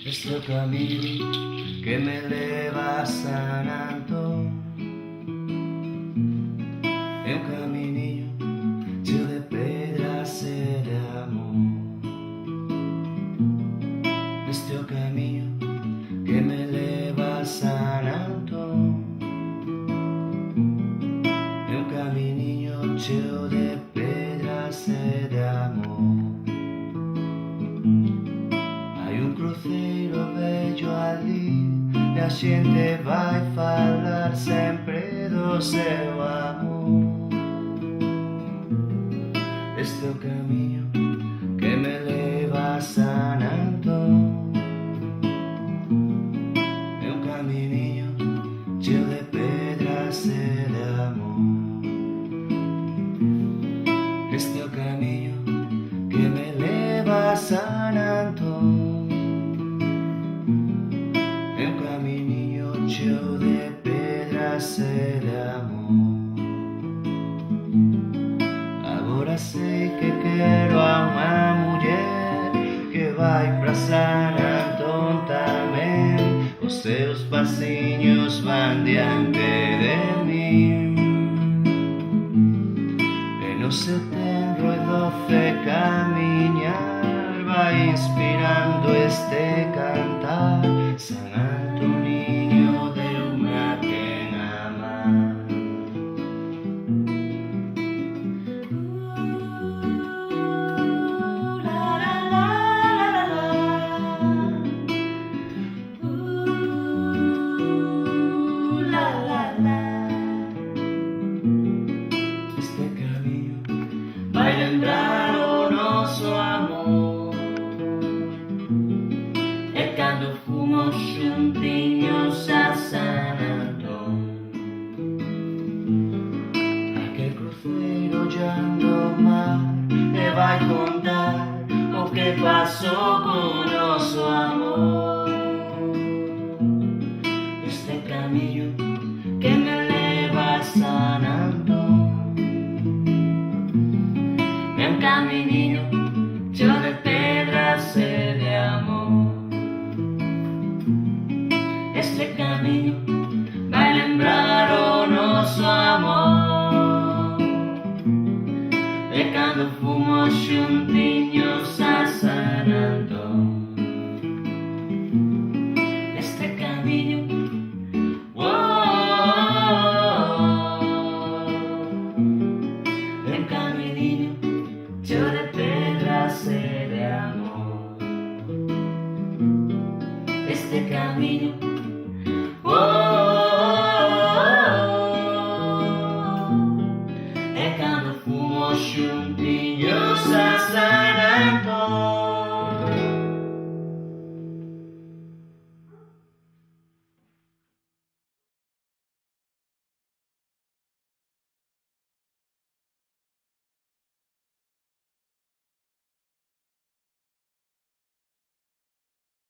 Este caminho que me leva a San Antón é um camininho cheio de pedras e de amor. Este é o caminho que me leva a San Antón, é um camininho cheio de pedras e de amor. Hai un cruceiro vello ali e a xente vai falar sempre do seu amor. Este é o camiño que me leva a San Antón, é un camiño cheo de pedras e de amor. Este é o camiño que me leva a San Antón, é un camiño cheo de pedras e de amor. Agora sei que quero a unha muller que vai pra San Antón tamén. Os seus pasiños van diante de min, e no seu tenro e doce camiñar vai inspirando este cantar. San Antoniño deume a quen amar. Este camiño vai lembrar o noso amor, e cando fomos xuntiños a San Antón, aquel cruceiro ollando o mar e vai contar o que pasou co noso amor.